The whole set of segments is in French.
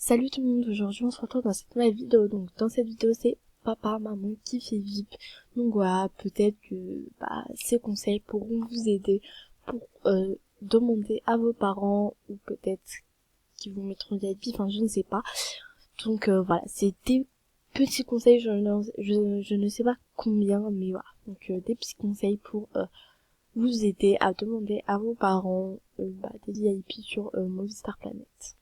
Salut tout le monde, aujourd'hui on se retrouve dans cette nouvelle vidéo. Donc dans cette vidéo c'est papa, maman qui fait VIP. Donc voilà, peut-être que ces conseils pourront vous aider pour demander à vos parents ou peut-être qu'ils vous mettront VIP, enfin je ne sais pas. Donc voilà, c'est des petits conseils, je ne sais pas combien, mais voilà. Donc des petits conseils pour vous aider à demander à vos parents des VIP sur Movistar Planet.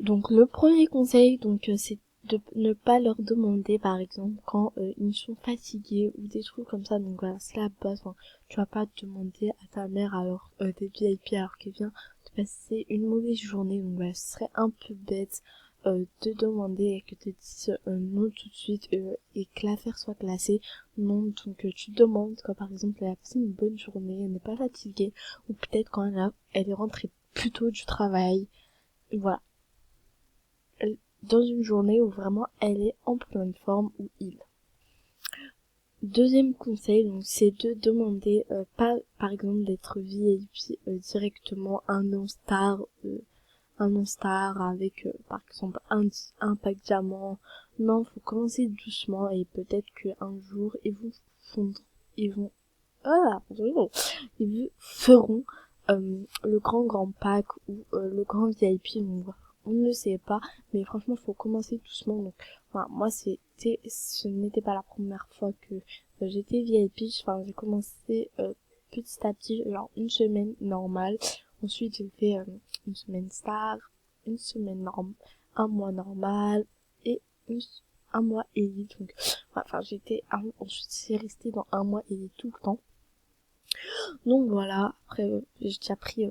Donc le premier conseil, c'est de ne pas leur demander par exemple quand ils sont fatigués ou des trucs comme ça. Donc voilà, c'est la base. Enfin, tu vas pas demander à ta mère alors des VIP alors qu'elle vient de passer une mauvaise journée. Donc voilà, ce serait un peu bête de demander et que te dise non tout de suite et que l'affaire soit classée. Non, donc tu demandes quand par exemple elle a passé une bonne journée, elle n'est pas fatiguée ou peut-être quand elle est rentrée plus tôt du travail. Voilà, dans une journée où vraiment elle est en pleine forme ou il. Deuxième conseil, donc c'est de demander pas par exemple d'être VIP directement un non-star avec par exemple un pack diamant. Non, faut commencer doucement et peut-être qu'un jour ils vont ils vous feront le grand pack ou le grand VIP. Donc voilà, on ne sait pas, mais franchement faut commencer doucement. Donc voilà, moi ce n'était pas la première fois que j'étais VIP. Enfin j'ai commencé petit à petit, genre une semaine normale, ensuite j'ai fait une semaine star, une semaine un mois normal et un mois élite. Donc voilà, enfin ensuite c'est resté dans un mois élite tout le temps. Donc voilà, après j'ai déjà pris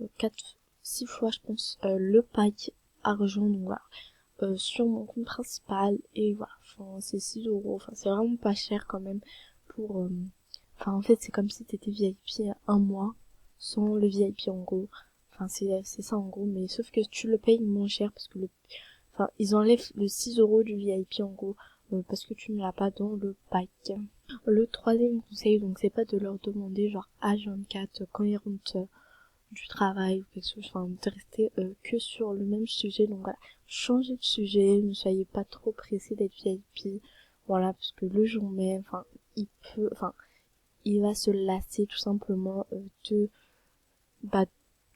6 fois je pense le pack argent. Donc voilà, sur mon compte principal et voilà, enfin c'est 6 €, enfin c'est vraiment pas cher quand même pour enfin en fait c'est comme si t'étais VIP un mois sans le VIP en gros. Enfin c'est ça en gros, mais sauf que tu le payes moins cher parce que enfin ils enlèvent le 6 € du VIP en gros parce que tu ne l'as pas dans le pack. Le troisième conseil, donc c'est pas de leur demander genre H24 quand ils rentrent du travail ou quelque chose, enfin de rester que sur le même sujet. Donc voilà, changez de sujet, ne soyez pas trop pressés d'être VIP, voilà, parce que le jour même, il va se lasser tout simplement de bah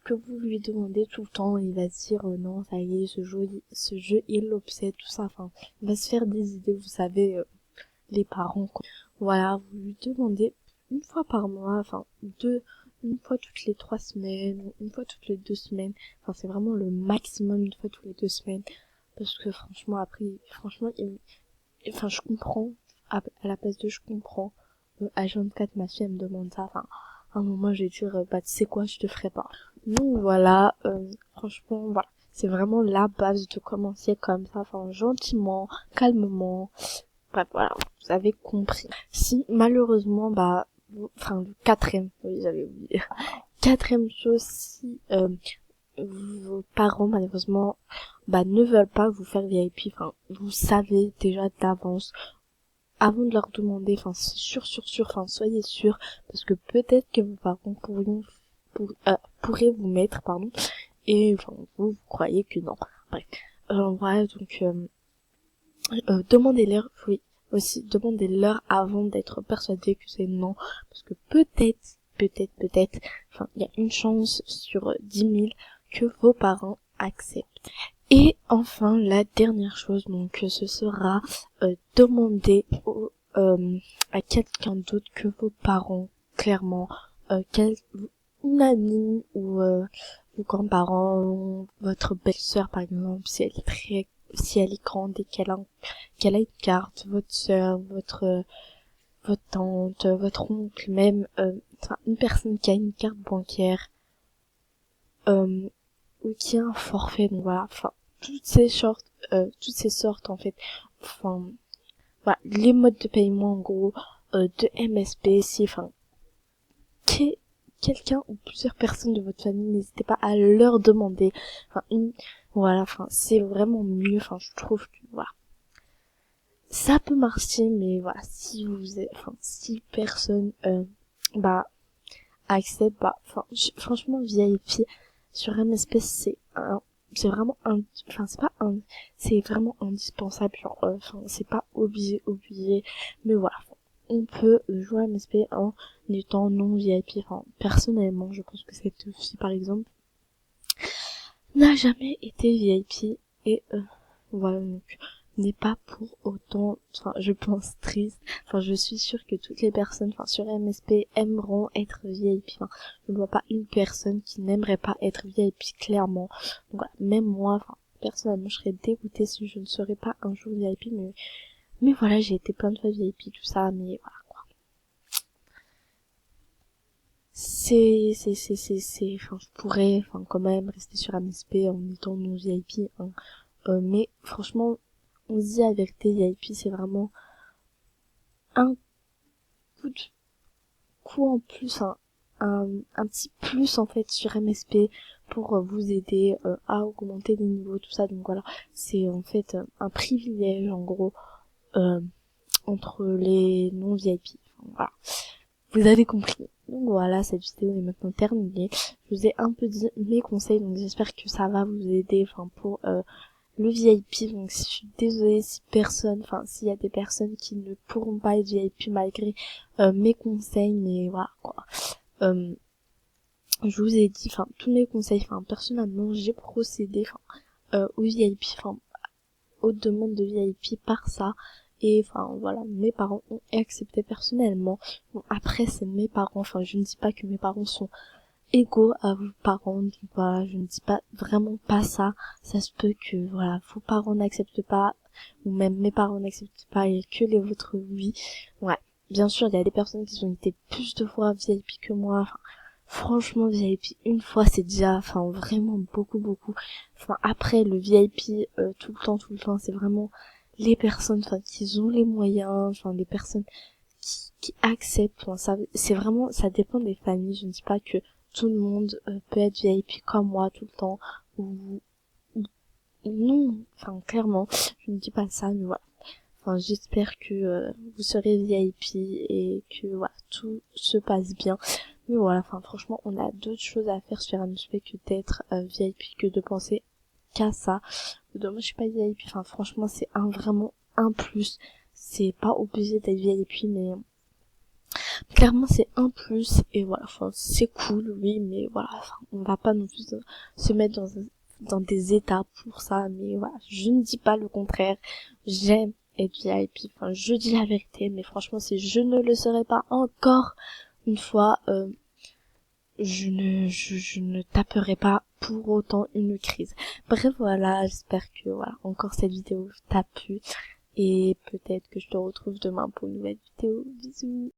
que vous lui demandez tout le temps. Il va se dire non ça y est, ce jeu il l'obsède, tout ça. Enfin il va se faire des idées, vous savez, les parents quoi. Voilà, vous lui demandez une fois par mois, une fois toutes les 3 semaines, une fois toutes les 2 semaines. Enfin c'est vraiment le maximum, une fois toutes les 2 semaines, parce que franchement après je comprends, à la place de je comprends, H24 ma fille elle me demande ça. Enfin à un moment je vais dire tu sais quoi, je te ferai pas. Donc voilà, franchement voilà, c'est vraiment la base de commencer comme ça, enfin gentiment, calmement. Bref, voilà, vous avez compris. Si malheureusement, le quatrième, oui j'avais oublié, quatrième chose, si vos parents malheureusement ne veulent pas vous faire VIP, enfin vous savez déjà d'avance, avant de leur demander, enfin c'est sûr, enfin soyez sûr, parce que peut-être que vos parents pourraient vous mettre, pardon, et enfin vous croyez que non. Bref, voilà, donc demandez-leur, oui, aussi, demandez-leur avant d'être persuadé que c'est non, parce que peut-être, enfin, il y a une chance sur 10 000 que vos parents acceptent. Et enfin, la dernière chose, donc, ce sera demander à quelqu'un d'autre que vos parents, clairement, une amie ou vos grands-parents, votre belle-sœur par exemple, si elle est grande et qu'elle a une carte, votre sœur, votre tante, votre oncle, même une personne qui a une carte bancaire ou qui a un forfait. Donc voilà, enfin toutes ces sortes en fait, enfin voilà, les modes de paiement en gros, de MSB, si enfin quelqu'un ou plusieurs personnes de votre famille, n'hésitez pas à leur demander. Voilà, enfin c'est vraiment mieux, enfin je trouve que voilà, ça peut marcher, mais voilà, si personne accepte, franchement VIP sur MSP c'est vraiment enfin c'est pas un, c'est vraiment indispensable, genre, enfin c'est pas obligé, mais voilà, on peut jouer à MSP en étant non VIP. Enfin, personnellement, je pense que cette fille, par exemple, n'a jamais été VIP et voilà, donc n'est pas pour autant, enfin je pense triste, enfin je suis sûre que toutes les personnes, enfin sur MSP aimeront être VIP, enfin je ne vois pas une personne qui n'aimerait pas être VIP clairement, donc voilà, même moi, enfin personnellement je serais dégoûtée si je ne serais pas un jour VIP, mais voilà, j'ai été plein de fois VIP, tout ça, mais voilà quoi. Enfin je pourrais, enfin quand même rester sur MSP en étant non VIP, hein. Mais franchement, on se dit la vérité, VIP c'est vraiment un coup de coup en plus, un petit plus en fait sur MSP pour vous aider à augmenter les niveaux, tout ça. Donc voilà, c'est en fait un privilège en gros euh, entre les non VIP. Enfin, voilà, vous avez compris. Donc voilà, cette vidéo est maintenant terminée. Je vous ai un peu dit mes conseils, donc j'espère que ça va vous aider, enfin pour le VIP. Donc je suis désolée si s'il y a des personnes qui ne pourront pas être VIP malgré mes conseils, mais voilà quoi. Euh, je vous ai dit, enfin tous mes conseils, enfin personnellement j'ai procédé, au VIP, enfin aux demandes de VIP par ça. Et enfin voilà, mes parents ont accepté personnellement. Bon, après c'est mes parents, enfin je ne dis pas que mes parents sont égaux à vos parents, donc voilà, je ne dis pas vraiment pas ça. Ça se peut que voilà, vos parents n'acceptent pas, ou même mes parents n'acceptent pas et que les vôtres oui. Ouais, bien sûr il y a des personnes qui ont été plus de fois VIP que moi. Enfin, franchement VIP une fois c'est déjà, enfin vraiment beaucoup. Enfin après le VIP tout le temps c'est vraiment les personnes, enfin qui ont les moyens, enfin les personnes qui acceptent, enfin, ça c'est vraiment, ça dépend des familles. Je ne dis pas que tout le monde peut être VIP comme moi tout le temps, ou non, enfin clairement je ne dis pas ça, mais voilà, enfin j'espère que vous serez VIP et que voilà tout se passe bien. Mais voilà, enfin franchement on a d'autres choses à faire sur un aspect que d'être VIP, que de penser qu'à ça. Donc, moi je suis pas VIP, enfin franchement c'est vraiment un plus, c'est pas obligé d'être VIP, mais clairement c'est un plus. Et voilà, enfin c'est cool oui, mais voilà, enfin, on va pas non plus se mettre dans des états pour ça, mais voilà, je ne dis pas le contraire, j'aime être VIP, enfin je dis la vérité, mais franchement si je ne le serais pas encore une fois, je ne taperai pas pour autant une crise. Bref voilà, j'espère que voilà, encore cette vidéo t'a plu, et peut-être que je te retrouve demain pour une nouvelle vidéo. Bisous.